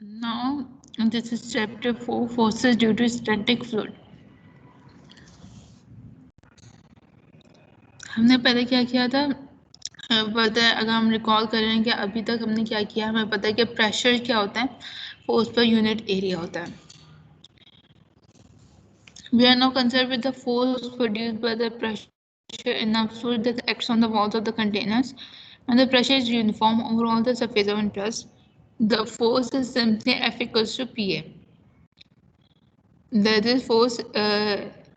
Now, this is chapter 4, forces due to static fluid. हमने पहले क्या किया था, पता है, अगर हम रिकॉल करें कि अभी तक हमने क्या किया, हमें पता है कि प्रेशर क्या होता है, फोर्स पर यूनिट एरिया होता है. We are now concerned with the force produced by the pressure in a fluid that acts on the walls of the containers. When the pressure is uniform over all the surface of interest, the force is simply F equals to PA. This force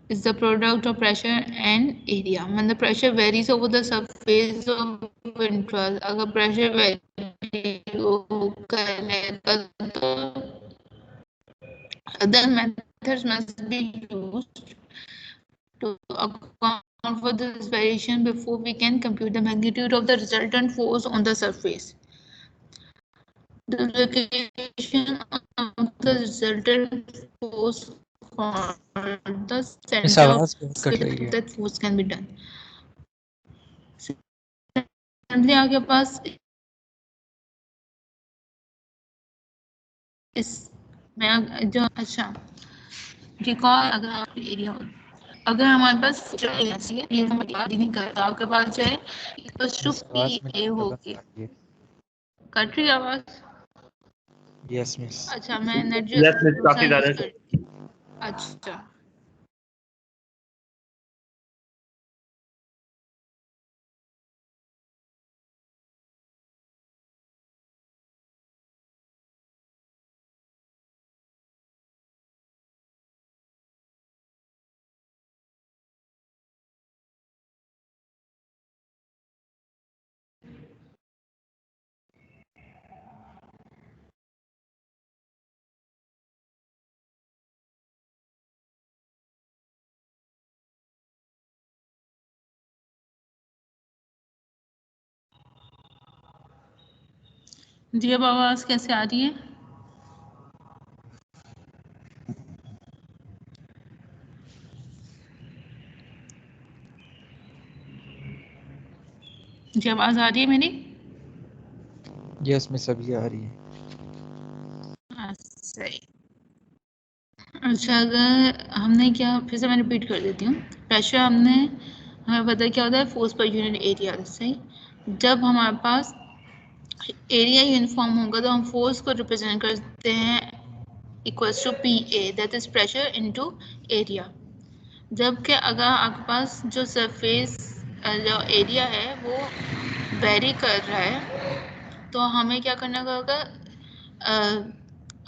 is the product of pressure and area. When the pressure varies over the surface of interest, अगर pressure vary करेगा तो other methods must be used to account for this variation before we can compute the magnitude of the resultant force on the surface. The location of the resultant force for the center of that force can be done. Currently आपके पास इस में जो अच्छा recall अगर आप area हो, अगर हमारे पास ये हम याद ही नहीं करता, आपके पास जो है PA होगी. कट रही आवाज? Yes miss. अच्छा मैं नेट काफी ज्यादा. अच्छा जी, अब आवाज कैसे आ रही है? जी आवाज आ रही है मेरी? यस मिस अभी आ रही है. सही. अच्छा, अगर हमने क्या, फिर से मैं रिपीट कर देती हूँ. प्रेशर हमें पता है क्या होता है, फोर्स पर यूनिट एरिया. सही. जब हमारे पास एरिया यूनिफॉर्म होगा तो हम फोर्स को रिप्रेजेंट करते हैं equals to PA, that is pressure into area. जबकि अगर आपके पास जो सरफेस जो एरिया है वो वेरी कर रहा है तो हमें क्या करना होगा,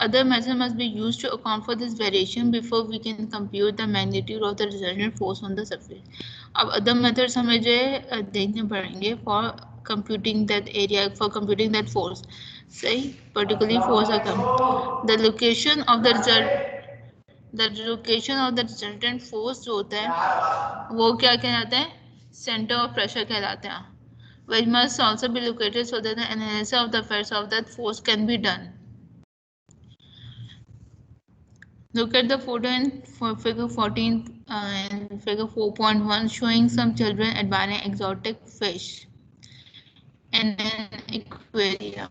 other method must be used to account for this variation before we can compute the magnitude of the resultant force on the surface. अब other methods हमें जो है देखने पड़ेंगे for computing that area, for computing that force. सही, particularly force the location of the resultant force जो होता है वो क्या कहलाता है, center of pressure कहलाता है, which must also be located so that the analysis of the effects of that force can be done. Look at the photo in figure 14 and figure 4.1 showing some children admiring exotic fish in an aquarium.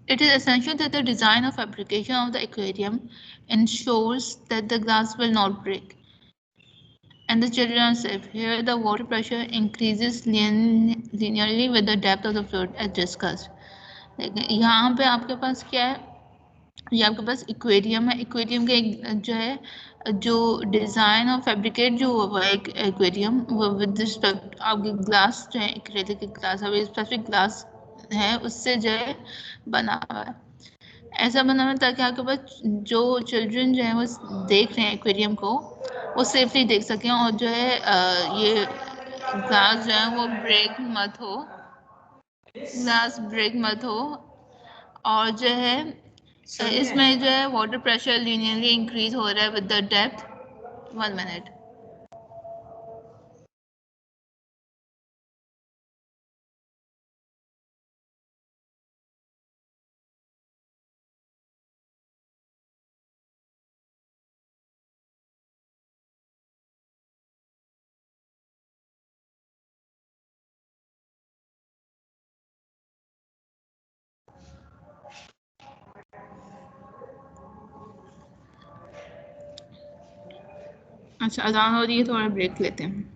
It is essential that the design or fabrication of the aquarium ensures that the glass will not break and the children are safe. Here the water pressure increases linearly with the depth of the fluid as discussed. यहाँ पे आपके पास क्या है, ये आपके पास aquarium है. Aquarium के जो है जो डिज़ाइन और फैब्रिकेट जो हुआ है एक्वेरियम वो विद रिस्पेक्ट आपके ग्लास जो है एक्रेलिक ग्लास है, स्पेसिफिक ग्लास है उससे जो है बना हुआ है. ऐसा बना हुआ है ताकि आपके पास जो चिल्ड्रन जो है वो देख रहे हैं एक्वेरियम को वो सेफली देख सकें और जो है ये ग्लास जो है वो ब्रेक मत हो, ग्लास ब्रेक मत हो. और जो है इसमें जो है वाटर प्रेशर लीनियरली इंक्रीज हो रहा है विद द डेप्थ. 1 मिनट. अच्छा, अजान हो रही है, थोड़ा ब्रेक लेते हैं.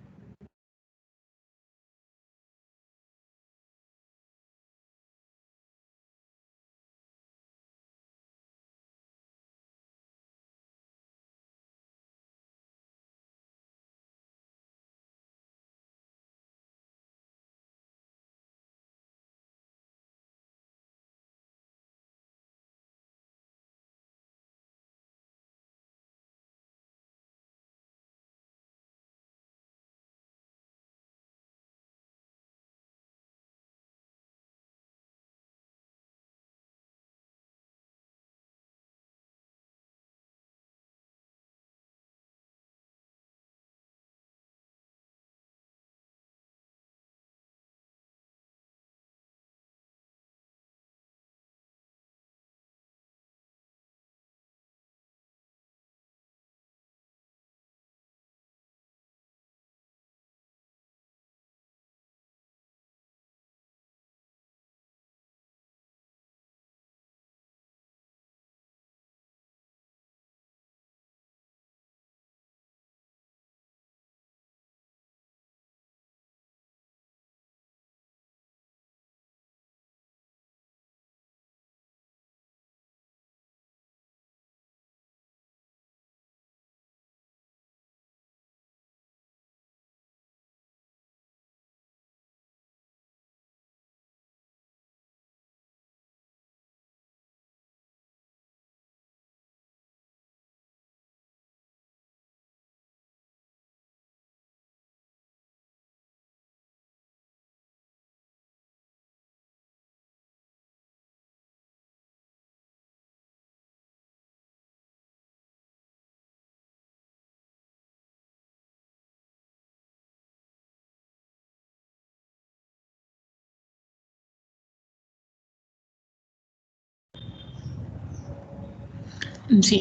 जी,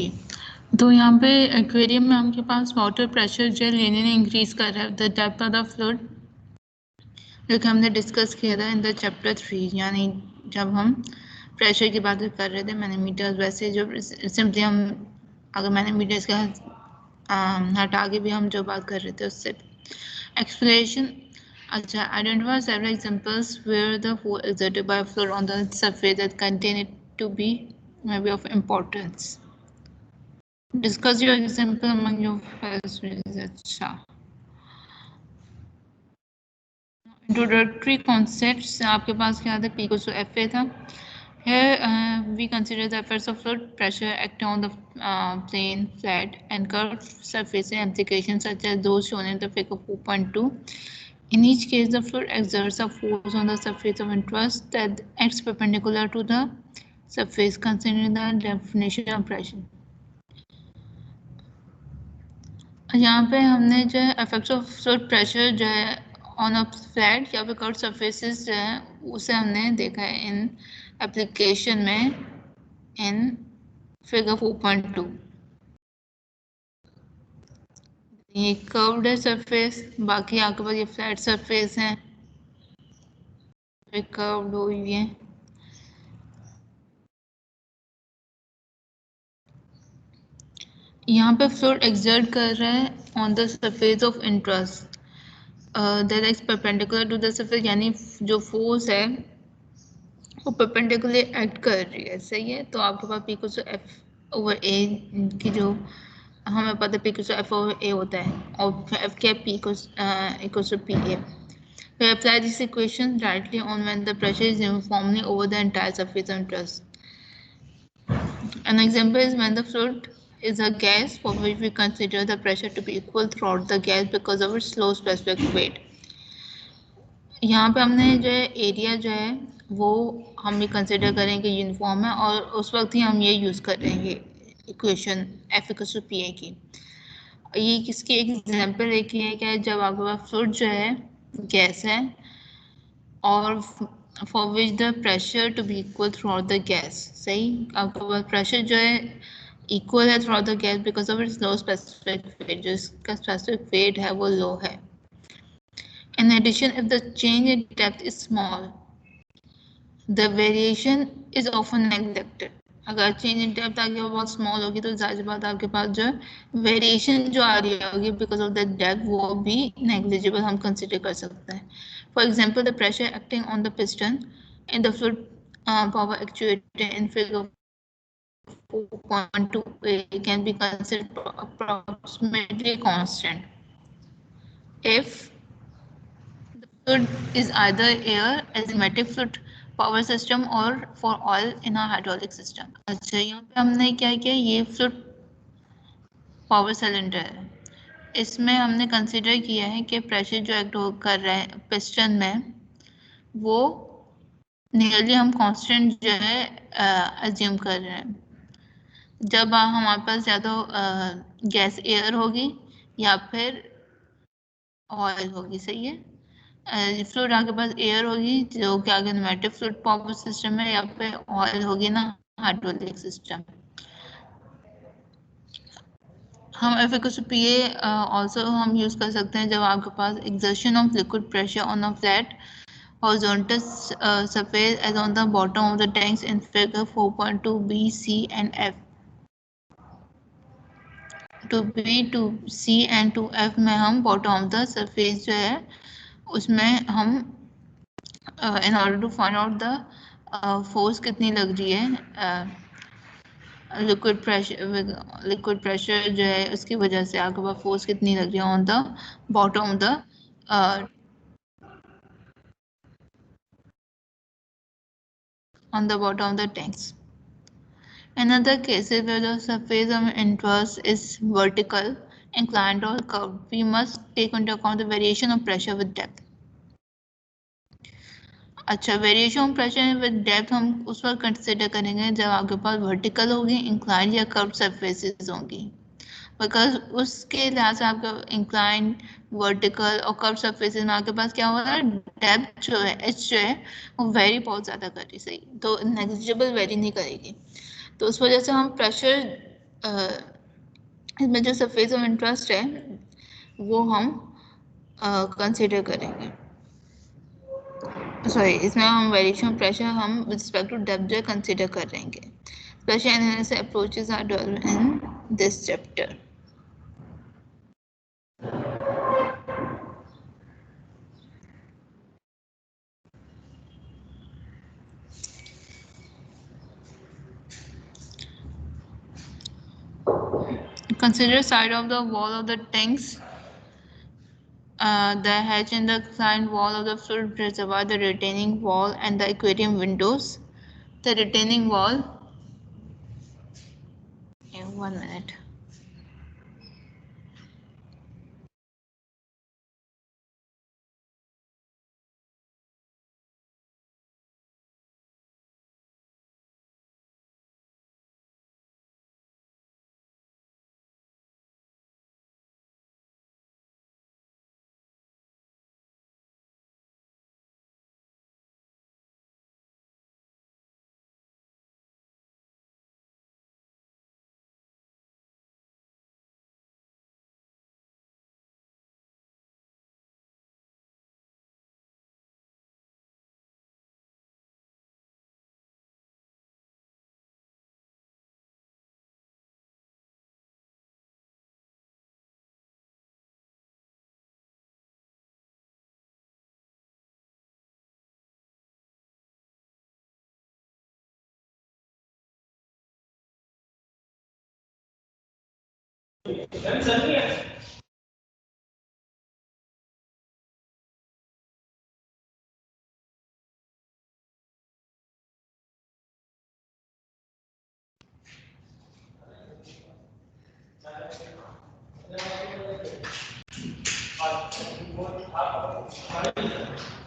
तो यहाँ पे एक्वेरियम में आपके पास वाटर प्रेशर जो है लीनियरली इंक्रीज कर रहा है the depth of the fluid, जो कि हमने डिस्कस किया था इन द चैप्टर 3, यानी जब हम प्रेशर की बात कर रहे थे मैनोमीटर्स. वैसे जो सिंपली हम अगर मैनोमीटर्स का हटा के भी हम जो बात कर रहे थे उससे एक्सप्लेनेशन. अच्छा, identify several examples where the force exerted by a fluid on the surface that contain it to be maybe of importance. Discuss your example among your friends. अच्छा, इंट्रोडक्टरी कॉन्सेप्ट्स आपके पास क्या था? P equals to FA था. Here we consider the effects of fluid pressure acting on the plane, flat and curved surface and applications such as those shown in the figure 4.2. In each case, the fluid exerts a force on the surface of interest that acts perpendicular to the surface, considering the definition of pressure. यहाँ पे हमने जो है effects of fluid pressure जो है on a flat या फिर curve surfaces जो है उसे हमने देखा है इन एप्लीकेशन में इन फिगर 4.2. ये कर्व्ड है सरफेस, बाकी आपके पास ये फ्लैट सरफेस है, कर्व्ड हुई है. यहाँ पे फ्लूइड एक्सर्ट कर रहा है on the surface of interest that is perpendicular to the surface, यानी जो फोर्स है वो परपेंडिकुलर एक्ट कर रही है. सही है, तो आपके पास P equals to F over A की जो हमें पता है P equals to F over A होता है और एफ क्या P equals to P A. We apply this equation directly on when the pressure is uniformly over the entire surface of interest. An example is when the fluid is a gas for which we consider the pressure to be equal throughout the gas because of its low specific weight. यहाँ पे हमने जो है area जो है वो हम भी कंसिडर करेंगे यूनिफॉर्म है और उस वक्त ही हम ये यूज़ करेंगे equation F equals to P A की. ये किसकी एक एग्जांपल एक ही है क्या, जब आपके पास फ्लूइड जो है गैस है और for which the pressure to be equal throughout the gas. सही, आपके पास प्रेशर जो है इक्वल है throughout the gas because of its low specific weight, जो इसका स्पेसिफिक वेट है वो लो है. In addition, if the change in depth is small, the variation is often neglected. अगर चेंज इन डेप्थ आपके पास बहुत स्मॉल होगी तो जाहिर बात आपके पास जो वेरिएशन जो आ रही होगी बिकॉज ऑफ द डेप्थ वो भी नेग्लिजिबल हम कंसिडर कर सकते हैं. For example the pressure acting on the piston in the fluid power actuator in figure 4.2a can be considered approximately constant if the fluid is either air as in pneumatic fluid power system or for oil in a hydraulic system. अच्छा यहाँ पे हमने क्या किया, ये fluid power cylinder है, इसमें हमने कंसिडर किया है कि प्रेशर जो एक्ट कर रहा है पिस्टन में वो नियरली हम कांस्टेंट जो है अज्यूम कर रहे हैं. जब हमारे पास या तो गैस एयर होगी या फिर ऑयल होगी, सही है. फ्लूइड आपके पास एयर होगी जो कि आगे न्यूमेटिक फ्लूइड पावर सिस्टम है, या फिर ऑयल होगी ना हाइड्रोलिक सिस्टम. हम F equals P A also हम यूज़ कर सकते हैं जब आपके पास exertion of liquid pressure on a flat horizontal surface as on the bottom of the tanks in figure 4.2 B, C and F. To B, to C and to F में हम bottom of the surface जो है उसमें हम in order to find out the force कितनी लग रही है लिक्विड प्रेशर जो है उसकी वजह से आपके पास फोर्स कितनी लग रही है on the bottom of the on the bottom of the tanks. In other cases where the surface of interest is vertical, inclined or curved, we must take into account the variation of pressure with depth. अच्छा, variation of pressure with depth हम उस वक्त consider करेंगे जब आपके पास vertical होगी, incline या curve surfaces होंगी, बिकॉज उसके लिहाज से आपका इंक्लाइन वर्टिकल और कर्व सरफेसेस में आपके पास क्या हो रहा है, डेप्थ जो है एच जो है वो वेरी बहुत ज़्यादा कर रही, सही, तो नेग्लिजिबल वेरी नहीं करेगी. तो उस वजह से हम प्रेशर इसमें जो सरफेस ऑफ इंटरेस्ट है वो हम कंसिडर करेंगे. सॉरी, इसमें हम वेरिएशन प्रेशर हम विद रिस्पेक्ट टू डेप्थ जो कंसिडर करेंगे. Special analysis approaches are developed in this chapter. Consider side of the wall of the tanks, the hatch in the inclined wall of the fluid reservoir, the retaining wall and the aquarium windows. The retaining wall, 1 minute.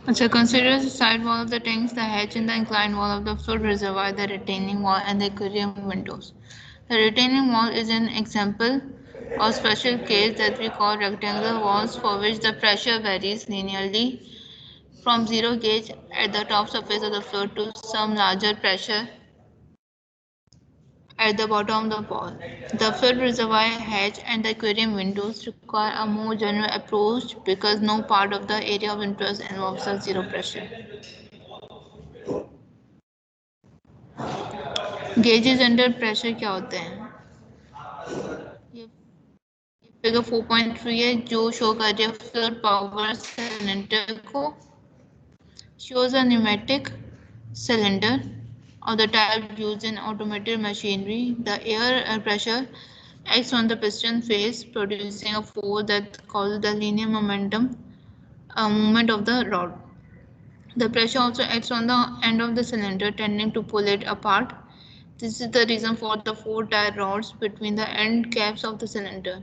अच्छा, consider the side wall of the tanks, the hatch in the inclined wall of the fluid reservoir, the retaining wall, and the aquarium windows. The retaining wall is an example of special case that we call rectangular walls for which the pressure varies linearly from zero gauge at the top surface of the fluid to some larger pressure at the bottom of the wall. The fluid reservoir hatch and the aquarium windows require a more general approach because no part of the area of interest involves a zero pressure. Gauges under pressure क्या होते हैं? ये figure 4.3 है जो show कर रही है fluid power cylinder को. Shows a pneumatic cylinder of the type used in automated machinery. The air pressure acts on the piston face, producing a force that causes the linear momentum movement of the rod. The pressure also acts on the end of the cylinder, tending to pull it apart. This is the reason for the four tie rods between the end caps of the cylinder.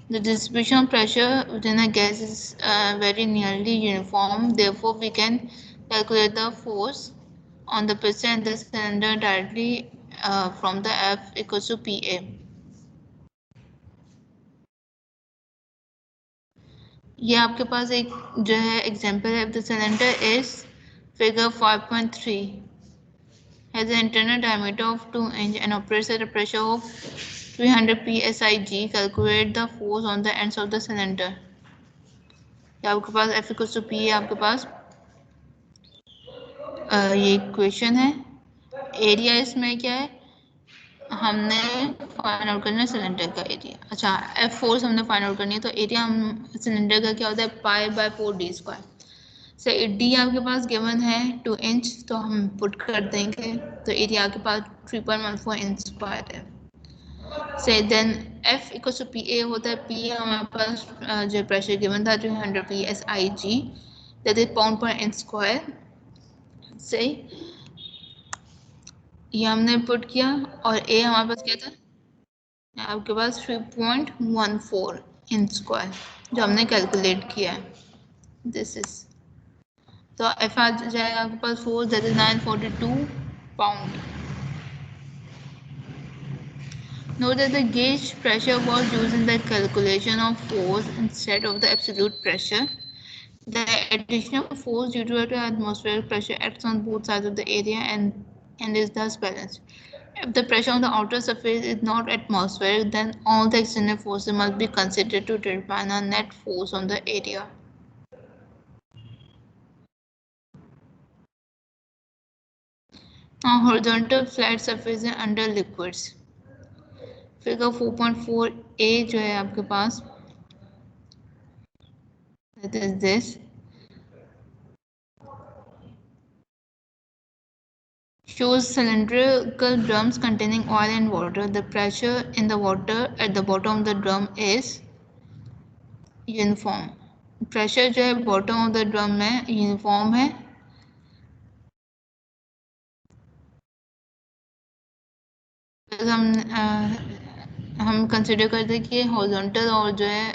The distribution of pressure within a gas is very nearly uniform. Therefore, we can calculate the force on the piston and the cylinder directly from the F equals to PA. ये आपके पास एक जो है example है. The cylinder is figure 5.3 has an internal diameter of 2 inch and operates at a pressure of 300 psig. Calculate the force on the ends of the cylinder. आपके पास F equals to P है. आपके पास ये equation है. Area इसमें क्या है, हमने फाइंड आउट करना है सिलेंडर का एरिया. अच्छा, एफ फोर्स हमने फाइंड आउट करनी है, तो एरिया हम सिलेंडर का क्या होता है, पाई बाय 4d². से डी आपके पास गिवन है 2 इंच, तो हम पुट कर देंगे, तो एरिया आपके पास 3.14 इंच स्क्वायर है. Say then F equal to P A होता है. पी हमारे पास जो प्रेशर गिवन था 300 psig, दैट इज पाउंड पर इंच स्क्वायर. सही, ये हमने पुट किया. और ए हमारे पास क्या था, आपके पास 3.14 इंच स्क्वायर जो हमने कैलकुलेट किया है. दिस इज, तो एफ आ जाएगा आपके पास force, that is 942 pound. Note that the gauge pressure was used in the calculation of force instead of the absolute pressure. The additional force due to the atmospheric pressure acts on both sides of the area and is thus balanced. If the pressure on the outer surface is not atmospheric, then all the external forces must be considered to determine a net force on the area. Now, horizontal flat surface under liquids. Figure 4.4a जो है आपके पास, that is this. Shows cylindrical drums containing oil and water. The pressure in the water at the bottom of the drum is uniform. Pressure जो है bottom of the drum में uniform है. हम consider करते हैं कि हॉरिजॉन्टल और जो है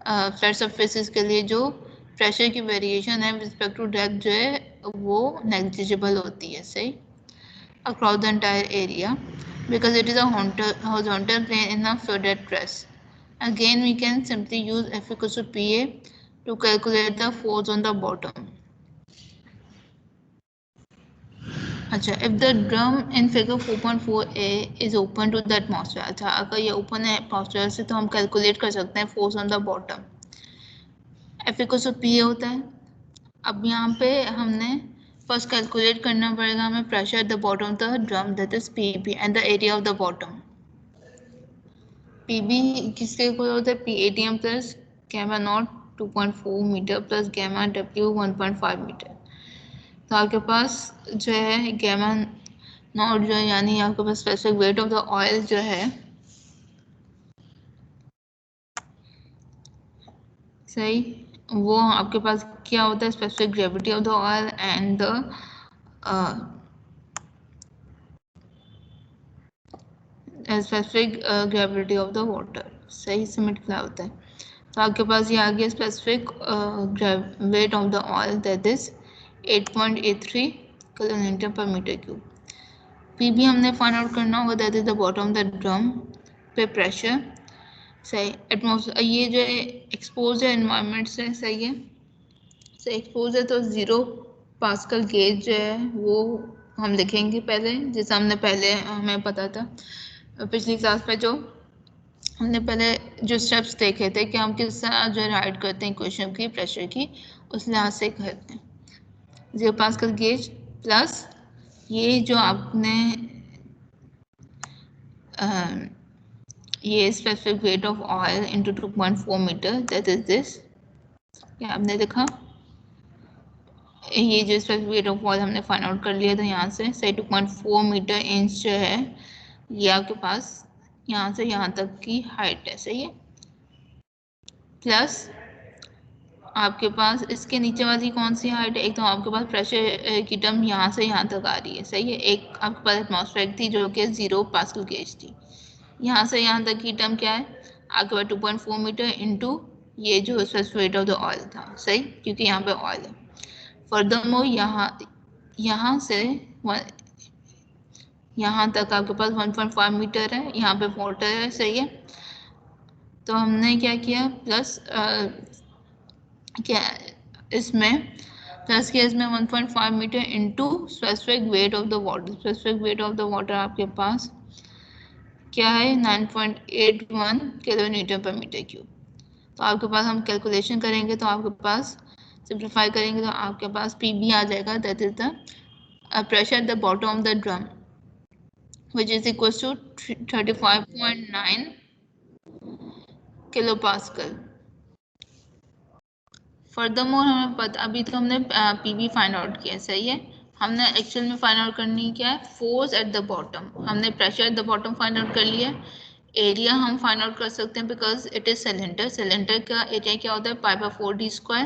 फ्लैट सरफेसेस के लिए जो प्रेशर की वेरिएशन है विद रिस्पेक्ट टू डेप्थ जो है वो नेग्लिजिबल होती है. सही, across the entire area because it is a horizontal plane in a flooded press. Again, we can simply use F equals to PA to calculate the force on the bottom. अच्छा, if the drum in figure 4.4a is open to the atmosphere. अच्छा, अगर ये open है atmosphere से तो हम calculate कर सकते हैं force on the bottom. F equals to PA होता है. अब यहाँ पे हमने फर्स्ट कैलकुलेट करना पड़ेगा हमें pressure at the bottom of the drum, that is PB and the area of the bottom. PB किसके इक्वल होता है, PATM plus gamma naught 2.4 metre plus gamma W 1.5 metre. तो आपके पास जो है गैमा नॉट जो है यानी आपके पास specific weight of the oil जो है, सही, वो आपके पास क्या होता है, specific gravity of the oil and the specific gravity of the water. सही से मल्टीप्लाई होता है. तो आपके पास ये आ गया specific weight of the oil, that is 8.83 kilonewton पर मीटर क्यूब. पीबी हमने फाइंड आउट करना होगा, that is the bottom the drum पे प्रेशर. सही, एटमॉस्फेयर ये जो है एक्सपोज है एनवायरनमेंट से. सही है, सही एक्सपोज है तो 0 पास्कल गेज जो है वो हम लिखेंगे पहले, जैसे हमने पहले हमें पता था पिछली क्लास में जो हमने पहले जो स्टेप्स देखे थे कि हम किस तरह जो राइट करते हैं इक्वेशन की प्रेशर की, उस लिहाज से करते हैं. 0 पास्कल गेज प्लस ये जो आपने ये specific weight of oil into 2.4 metre, that is this. क्या आपने देखा, ये जो स्पेसिफिक वेट ऑफ ऑयल हमने फाइंड आउट कर लिया था यहाँ से, सही 2.4 मीटर इंच जो है ये आपके पास यहाँ से यहाँ तक की हाइट है, सही है। प्लस आपके पास इसके नीचे वाली कौन सी हाइट है, एक तो आपके पास प्रेशर की टर्म यहाँ से यहाँ तक आ रही है, सही है। एक आपके पास एटमॉस्फेरिक थी जो कि 0 पास्कल गेज थी। यहाँ से यहाँ तक की टर्म क्या है आपके पास 2.4 मीटर इंटू ये जो specific weight of the oil था, सही, क्योंकि यहाँ पे ऑयल है। फर्दरमोर यहाँ से यहाँ तक आपके पास 1.5 मीटर है, यहाँ पे वाटर है, सही है। तो हमने क्या किया, प्लस क्या इसमें प्लस किया इसमें 1.5 metre into specific weight of the water. Specific weight of the water आपके पास क्या है 9.81 kilo newton per metre cube. तो आपके पास हम कैलकुलेशन करेंगे तो आपके पास सिंप्लीफाई करेंगे तो आपके पास पीबी आ जाएगा, that is the pressure at the bottom of the drum, which is equals to 35.9 kilopascal. Furthermore हमें पता, अभी तो हमने पीबी फाइंड आउट किया, सही है। हमने एक्चुअल में फाइंड आउट करनी क्या है, फोर्स एट द बॉटम। हमने pressure at the bottom find out कर लिया। एरिया हम फाइंड आउट कर सकते हैं because it is cylinder. Cylinder का एरिया क्या होता है π/4d²।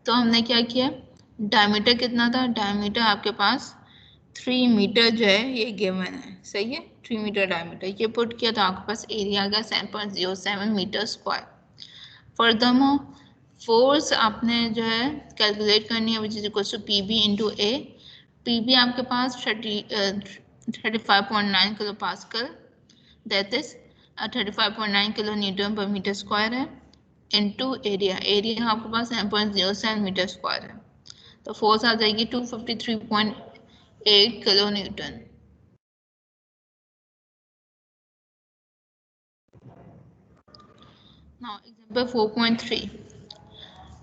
तो हमने क्या किया, डायमीटर कितना था, डायमीटर आपके पास 3 मीटर जो है ये गिवन है, सही है। 3 मीटर डायमीटर ये पुट किया तो आपके पास एरिया आ गया 7.07 मीटर स्क्वायर। फर्दरमोर फोर्स आपने जो है कैलकुलेट करनी है which is equal to PB into A. PB आपके पास 35.9 kilo pascal, that is 35.9 kilo newton per metre square है, इंटू एरिया। एरिया आपके पास 7.07 मीटर स्क्वायर है। तो फोर्स आ जाएगी 253.8 kilo Newton. Now example 4.3.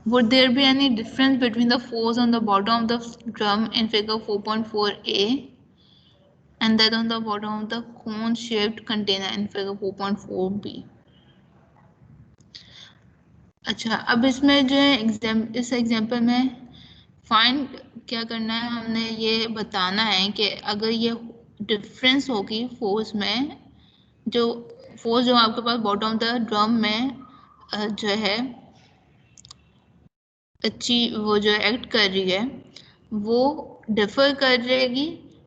Would there be any difference between the force on the bottom of the drum in figure 4.4a and that on the bottom of the cone shaped container in figure 4.4b? अच्छा, अब इसमें जो है इस example में find क्या करना है, हमने ये बताना है कि अगर ये डिफरेंस होगी फोर्स में, जो फोर्स जो आपके पास बॉटम ऑफ द ड्रम में जो है अच्छी वो जो एक्ट कर रही है वो डिफर कर रहेगी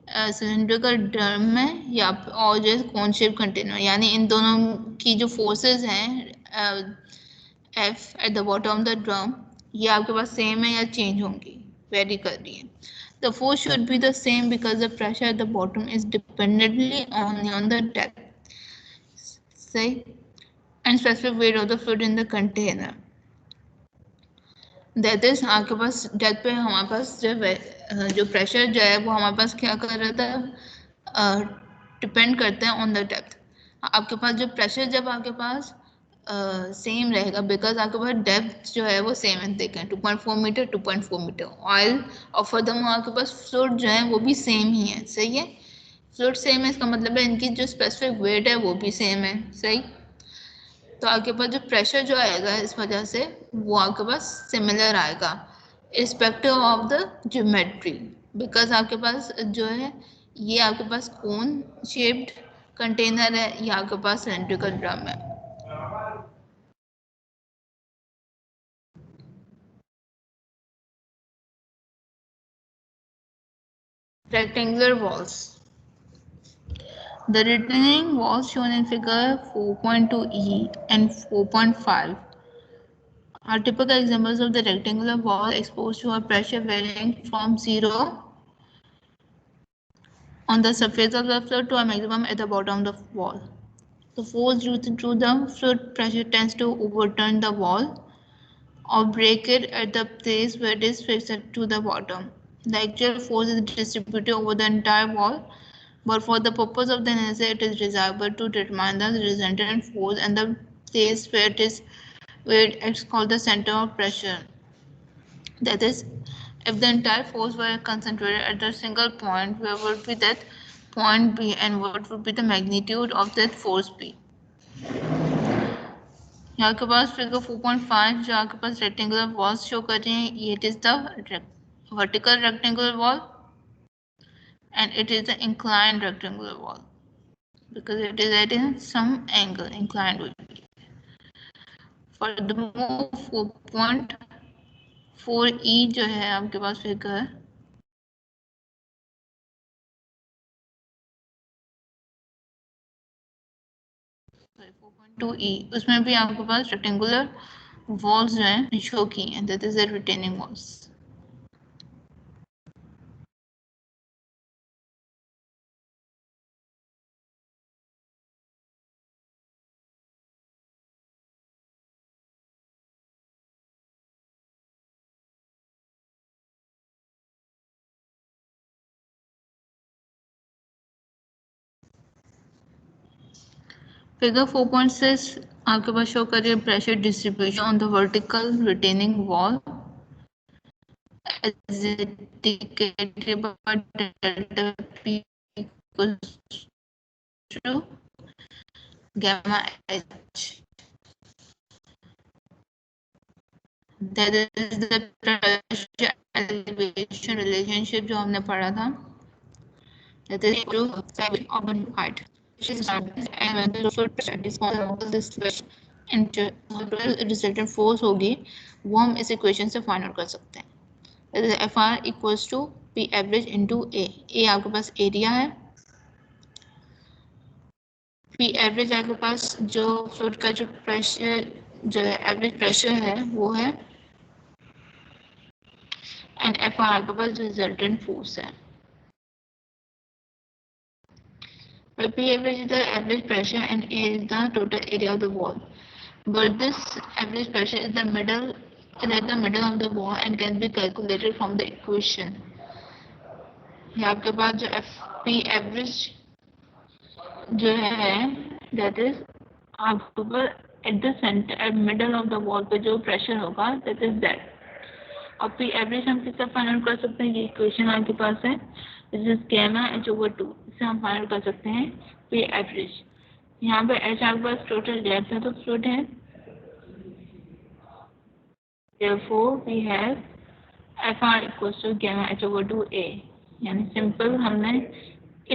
सिलेंड्रिकल ड्रम में या और जो कोन शेप कंटेनर, यानी इन दोनों की जो फोर्सेस हैं F eight the bottom of the drum ये आपके पास सेम है या चेंज होंगी, वेरी कर रही है। The force should be the same because the pressure at the bottom is dependently on the depth, सही, and specific weight of the fluid in the container. That is आपके पास depth पे हमारे पास जो प्रेशर जो है वो हमारे पास क्या कर रहा था, डिपेंड करते हैं ऑन द डेप्थ। आपके पास जो प्रेशर जब आपके पास सेम रहेगा बिकॉज आपके पास डेप्थ जो है वो सेम है, देखें 2.4 मीटर 2.4 मीटर ऑयल, और फर्दरमोर आपके पास फ्लूइड जो है वो भी सेम ही है, सही है। फ्लूइड सेम है इसका मतलब है इनकी जो स्पेसिफिक वेट है वो भी सेम है, सही। तो आपके पास जो प्रेशर जो आएगा इस वजह से वो आपके पास सिमिलर आएगा irrespective of the geometry, because आपके पास जो है ये आपके पास कोन शेप्ड कंटेनर है, ये आपके पास सिलेंड्रिकल ड्रम है। Rectangular walls. The retaining walls shown in figure 4.2e and 4.5 are typical examples of the rectangular wall exposed to a pressure varying from 0 on the surface of the fluid to a maximum at the bottom of the wall. The force due to the fluid pressure tends to overturn the wall or break it at the place where it is fixed to the bottom. The actual force is distributed over the entire wall, but for the purpose of the analysis, it is desirable to determine the resultant force and the place where it acts called the center of pressure. That is, if the entire force were concentrated at a single point, where would be that point B and what would be the magnitude of that force B. यहाँ के पास figure 4.5 जो आपके पास rectangular walls show कर रहे हैं, it is the vertical rectangular wall and it is the inclined rectangular wall because it is at some angle, inclined will be. Furthermore 4.4E जो है आपके पास फिगर 4.2E उसमें भी आपके पास रेक्टेंगुलर वॉल्स जो हैं शो की हैं, that is the retaining walls. Figure 4.6 आपके पास शो कर रही है pressure distribution on the vertical retaining wall as indicated by delta P equals to gamma H. That is the pressure elevation relationship जो हमने पढ़ा था. That is equal to side of the height. And when the foot pressure is this pressure resultant force होगी वो हम इस equation से find out कर सकते हैं. That is FR equals to P average into A. A आपके पास area है, P एवरेज आपके पास जो फ्लूइड का जो प्रेशर जो है एवरेज प्रेशर है वो है एंड FR आपके पास रिजल्टेंट फोर्स है. P average is the average pressure and A is the total area of the wall. But this average pressure is the middle at the middle of the wall and can be calculated from the equation. ये आपके पास जो P average जो है that is आपके पास at the center at middle of the wall पे जो pressure होगा that is that. अब P average हम किससे फाइंड आउट कर सकते हैं, ये इक्वेशन आपके पास है, this is gamma H/2. इससे हम फाइंड आउट कर सकते हैं P average. यहाँ पे H आपके पास टोटल डेप्थ है तो फ्लूइड है, therefore we have FR equals to gamma H/2A. यानी सिंपल हमने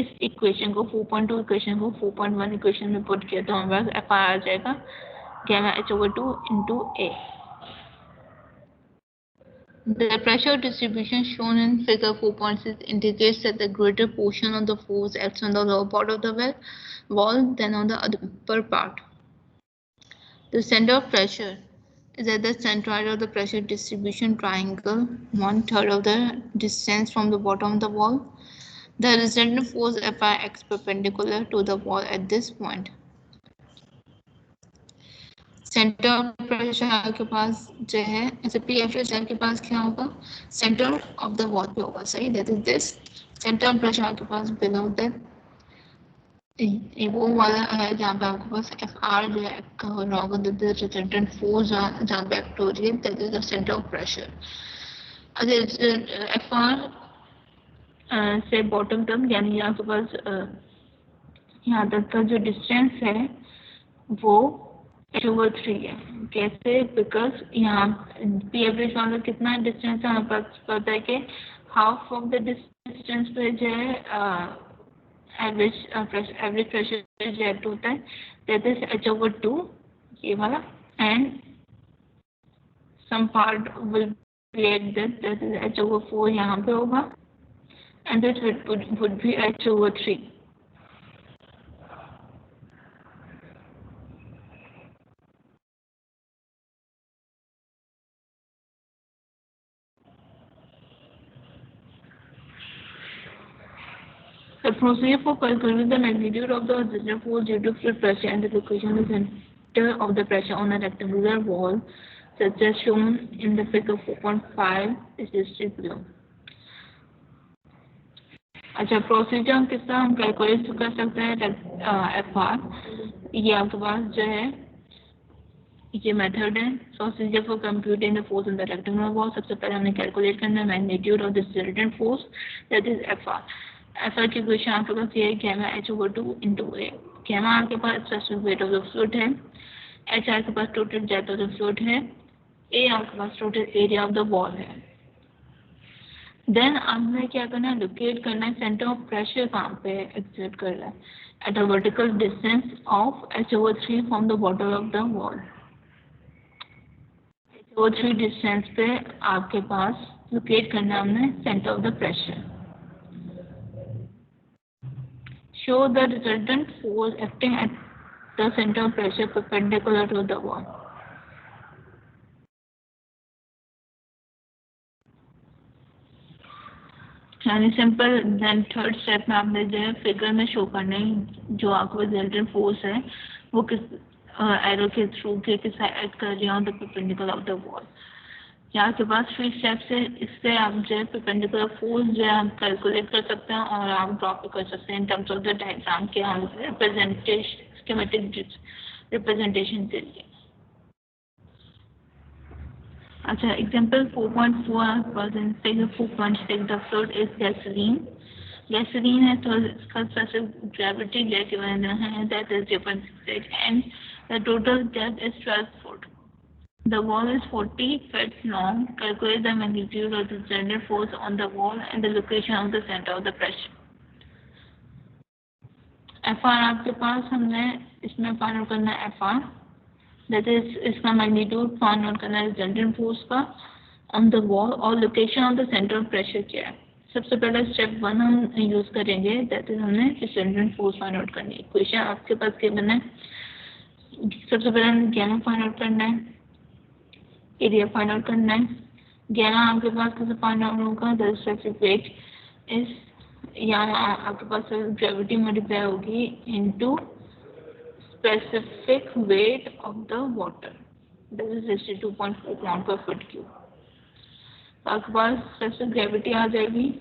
इस इक्वेशन को 4.2 इक्वेशन को 4.1 इक्वेशन में पुट किया तो हमारे पास FR आ जाएगा gamma H/2 into A. The pressure distribution shown in figure 4.6 indicates that the greater portion of the force acts on the lower part of the wall than on the upper part. The center of pressure is at the centroid of the pressure distribution triangle, 1/3 of the distance from the bottom of the wall. The resultant force Fi acts perpendicular to the wall at this point. Centre of pressure आपके पास जो है ऐसे P F आपके पास क्या होगा, centre of the wall पे होगा, सही. That is this centre of pressure आपके पास बिलो दैट वो वाला है जहाँ पे आपके पास एफ आर जो है हो रहा होगा, दैट इज रिजल्टेंट फोर्स जहाँ पे एक्ट हो रही है, that is the centre of pressure. अगर एफ आर से बॉटम तक यानी आपके पास यहाँ तक का जो डिस्टेंस है वो H/3 है. कैसे, बिकॉज यहाँ पी एवरेज वाला कितना डिस्टेंस है, हमारे पास पता है कि हाफ ऑफ द डिस्टेंस पे जो है एवरेज प्रेशर जो एक्ट होता है दैट इज H/2 ये वाला and some part will be at that is H/4 यहाँ पे होगा and this would be H/3. The procedure for calculating the magnitude of the resultant force due to fluid pressure and the location of the center of the pressure on a rectangular wall, such as shown in the figure 4.5, is listed below. अच्छा, procedure हम किस तरह हम calculate कर सकते हैं F R. ये आपके पास जो है ये मेथड है, procedure for computing the force in the rectangular wall. सबसे पहले हमने कैलकुलेट करना है magnitude of the resultant force that is F R. F की इक्वेशन आपके पास ये है gamma H over 2 into A. Gamma आपके पास specific weight of the fluid है, एच आपके पास total depth of the fluid है, ए आपके पास total area of the wall है। देन आपने क्या करना है, लोकेट करना है सेंटर ऑफ प्रेशर कहाँ पे एग्जर्ट कर रहा है, at a vertical distance of h/3 from the bottom of the wall. h/3 distance पे आपके पास लोकेट करना है हमने centre of the pressure. Show the resultant force acting at the centre of pressure perpendicular to the wall. यानी simple. Then third step में आपने जो है फिगर में शो करना है जो आपको रिजल्टेंट फोर्स है वो किस एरो के थ्रू के किस साइड कर रही है the perpendicular of the wall. यहाँ के पास 3 स्टेप्स है, इससे आप जो है परपेंडिकुलर फोर्स जो है आप कैलकुलेट कर सकते हैं और आप ड्रॉ भी कर सकते हैं in terms of the diagram के हम रिप्रेजेंटेशन स्कीमेटिक रिप्रेजेंटेशन के लिए। अच्छा, example 4.4 figure 4.6 the fluid is gasoline. Gasoline है तो इसका स्पेसिफिक ग्रेविटी गिवन है that is 0.6 and the total depth is 12 foot. The wall is 40 feet long. Calculate the magnitude of the general force on the wall and the location of the center of the pressure. FR आपके पास हमने इसमें find out करना है FR, that is इसका magnitude find out करना है resultant force का on the wall और location of the centre of pressure क्या है। सबसे पहले स्टेप 1 हम यूज करेंगे, दैट इज हमने रिजल्टेंट फोर्स फाइंड आउट करनी है। इक्वेशन आपके पास गिवन है, सबसे पहले हमें गैमा फाइंड आउट करना है, एरिया फाइंड आउट करना है। गैमा आपके पास कैसे फाइंड आउट होगा, द स्पेसिफिक वेट इज यहाँ आपके पास ग्रेविटी मल्टीप्लाई होगी into specific weight of the water, that is 62.4 pound पर फुट क्यूब। तो आपके पास स्पेसिफिक ग्रेविटी आ जाएगी,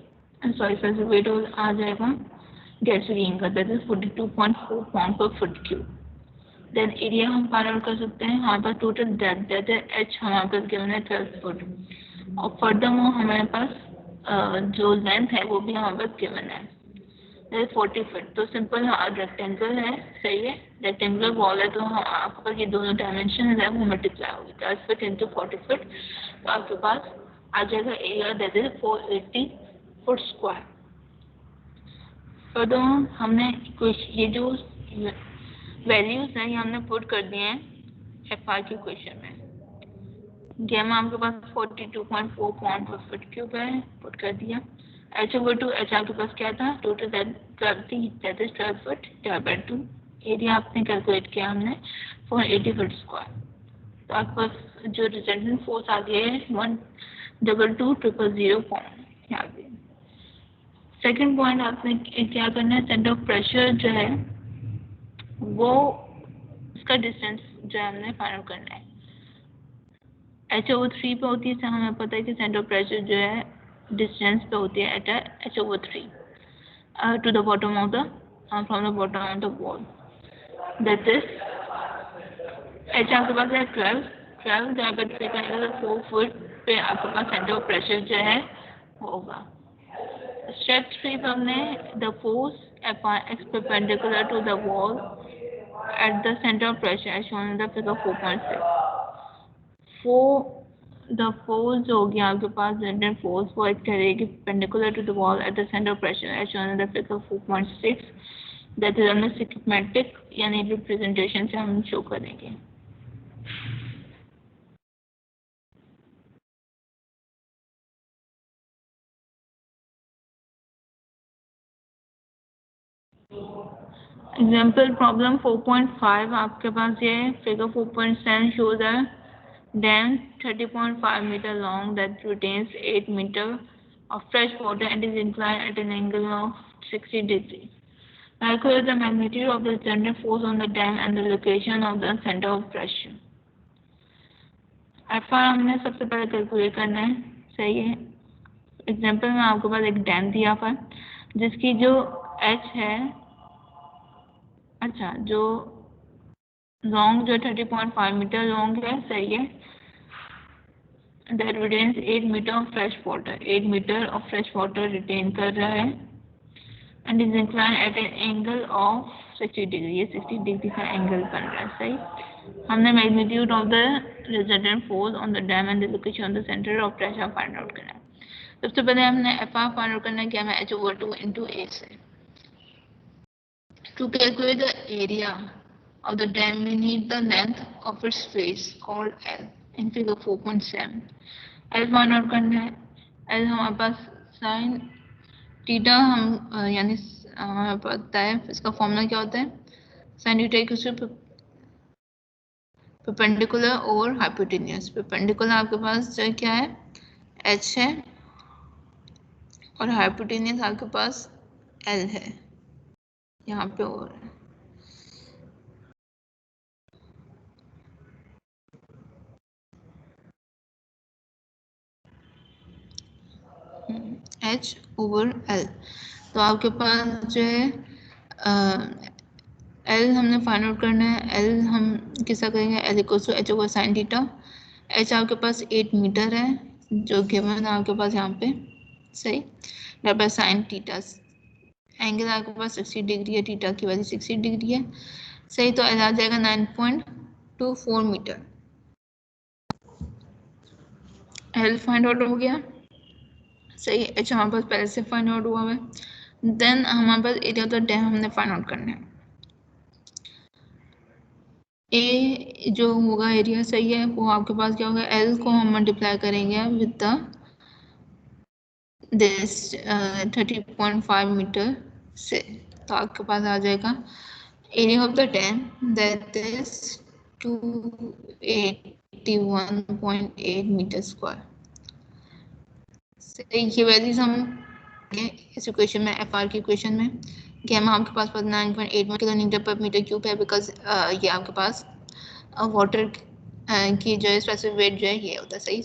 सॉरी स्पेसिफिक वेट आ जाएगा गैसोलीन का, दैट इज 42.4 पाउंड पर फुट क्यूब। देन एरिया हम फाइंड आउट कर सकते हैं, हमारे पास टोटल डेप्थ दैट है एच हमारे पास गिवन है 12 फुट और फर्दरमोर हमारे पास जो लेंथ है वो भी हमारे पास गिवन है दैट 40 फुट। तो सिंपल रेक्टेंगल है, सही है, रेक्टेंगुलर वॉल है तो आपके पास ये दोनों डायमेंशन है वो मल्टीप्लाई होगी 10 फुट इंटू 40 फुट, तो आपके पास आ जाएगा area that is 480 foot square. Furthermore हमने कुछ ये जो वैल्यूज हैं ये हमने पुट कर दिए हैं एफआर की क्वेश्चन में। गैमा आपके पास 42.4 पाउंड पर फुट क्यूब है, पुट कर दिया। h/2 h आपके पास क्या था, total gravity that is 12 foot divided 2, area आपने कैलकुलेट किया हमने 480 फुट स्क्वायर। तो आपके पास जो रिजल्टेंट फोर्स आ गया है 122,000 पाउंड यहाँ पे। सेकेंड पॉइंट आपने क्या करना है, सेंटर ऑफ प्रेशर जो है वो उसका डिस्टेंस जो है हमने फाइंड आउट करना है। h/3 पे होती है, हमें पता है कि सेंटर ऑफ प्रेशर जो है डिस्टेंस पे होती है at h/3 to the bottom of the from the bottom of the wall, that is h आपके पास है 12 डिवाइडेड 3 करेंगे तो 4 फुट पे आपके पास सेंटर ऑफ प्रेशर जो है होगा। स्टेप 3 पे हमने the force F perpendicular to the wall at the center of pressure as shown in the figure 4.6. The force जो होगी आपके पास जेनरेट फोर्स वो एक्ट करेगी perpendicular to the wall at the center of pressure as shown in the figure 4.6, that is हमने schematic यानी representation से हम show करेंगे। एग्जाम्पल प्रॉब्लम 4.5 आपके पास ये figure 4.7 shows a dam 30.5 meter long that retains 8 meter of fresh water and is inclined at an angle of 60 degrees. Calculate the magnitude of the generated force on the dam and the location of the center of pressure. FR हमने सबसे पहले calculate करना है, सही है। Example में आपके पास एक डैम दिया पर जिसकी जो H है, अच्छा जो लॉन्ग जो 30.5 मीटर लॉन्ग है, सही है, that retains 8 metre of fresh water, 8 metre of fresh water retain कर रहा है and is inclined at an angle of 60 degree. ये 60 डिग्री का एंगल बन रहा है. सही. हमने magnitude of the resultant force on the dam and the location of the centre of pressure find out करना है. सबसे पहले हमने एफ आर फाइंड आउट करना है. क्या है H/2 into A से. To calculate the area of the dam, we need the length of its face called L in figure 4.7. L find out करना है. L हमारे पास sin थीटा हम यानी हमें पता है इसका फॉर्मूला क्या होता है. sin theta equals to perpendicular और हाइपोटेन्यूज. परपेंडिकुलर आपके पास जो क्या है h है और हाइपोटेन्यूज आपके पास l है. यहाँ पे और H/L. तो आपके पास जो है L हमने फाइंड आउट करना है. L हम किसका करेंगे. L equals to H/sin theta. H आपके पास 8 मीटर है जो गिवन है आपके पास यहाँ पे. सही. Divide by sin theta. Angle आपके पास 60 डिग्री है. थीटा की वैल्यू 60 डिग्री है. सही. तो L आ जाएगा 9.24 मीटर. L फाइंड आउट हो गया. सही. H हमारे पास पहले से फाइंड आउट हुआ है. देन हमारे पास एरिया ऑफ द डैम हमने फाइंड आउट करना है. ए जो होगा एरिया सही है वो आपके पास क्या होगा. L को हम मल्टीप्लाई करेंगे विद द दिस 30.5 मीटर से. तो आपके पास आ जाएगा area of the dam that is 281.8 metre square. ये वैल्यूज हम इस इक्वेशन में एफ आर की इक्वेशन में गैमा आपके पास 9.81 किलो मीटर पर मीटर क्यूब है. बिकॉज ये आपके पास वाटर की जो है स्पेसिफिक वेट जो है ये होता है. सही.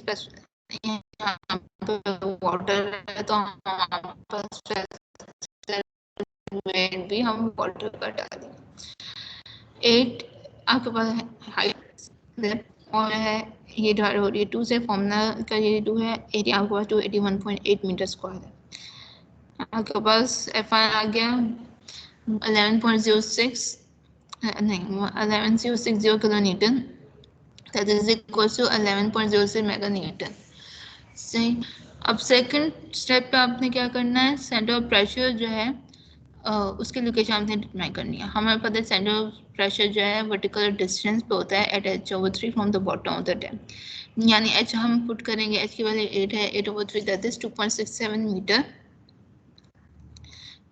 वाटर है तो हमारे पास वेट भी हम वाटर का डालेंगे. 8 आपके पास हाइट और है ये डिवाइड हो रही है 2 से. फॉर्मूला का ये 2 है. एरिया आपके पास 281.8 मीटर स्क्वायर है. आपके पास एफ आई आ गया 11.06 नहीं 11060 kilo newton. That is equal to 11.06 mega newton. सही. अब सेकंड स्टेप पे आपने क्या करना है. सेंटर ऑफ प्रेशर जो है उसकी लोकेशन आपने डिटरमाइन करनी है. हमें पता है सेंटर ऑफ प्रेशर जो है वर्टिकल डिस्टेंस पे होता है at H/3 from the bottom of the dam. यानी H हम पुट करेंगे. H की वैल्यू 8 है. 8/3 दैट इज 2.67 मीटर.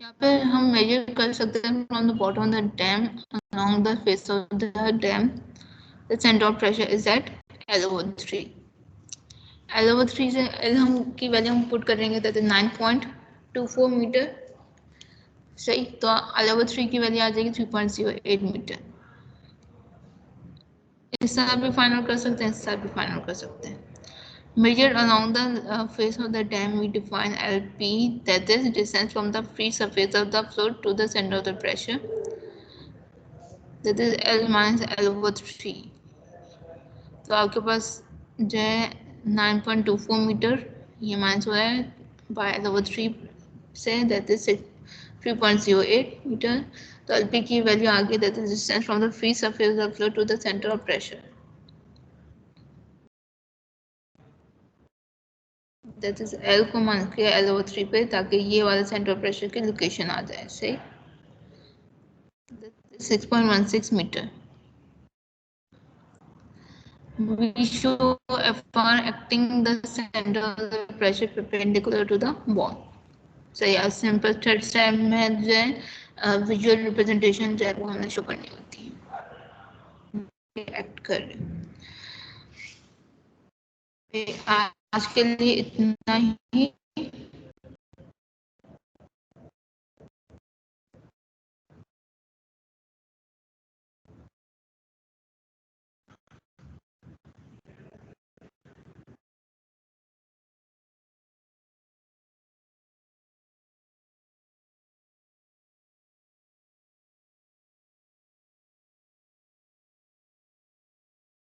यहाँ पे हम मेजर कर सकते हैं from the bottom of the dam along the face of the dam. The center of pressure is at L/3. L/3 से L हम की वैल्यू हम पुट करेंगे दैट इज 9.24 मीटर. सही. तो L/3 की वैल्यू आ जाएगी 3.08 मीटर. इस तरह भी फाइंड आउट कर सकते हैं. इस तरह भी फाइंड आउट कर सकते हैं. Measured along the face of the dam, we define LP, that is distance from the free surface of the floor to the center of the pressure. That is L minus L/3. तो आपके पास जो है 9.24 metre ये minus हुआ है by L/3 से that is 3.08 metre. तो LP की वैल्यू आ गई that is distance from the free surface of the floor to the centre of pressure. That is L को मान किया L/3 पे ताकि ये वाला सेंटर ऑफ प्रेशर की लोकेशन आ जाए. सही. 6.16 metre. We show FR acting the center of the pressure perpendicular to the wall. So yeah, simple third step में जो है visual representation जो है वो हमें शो करनी होती है. एक्ट कर रहे. आज के लिए इतना ही.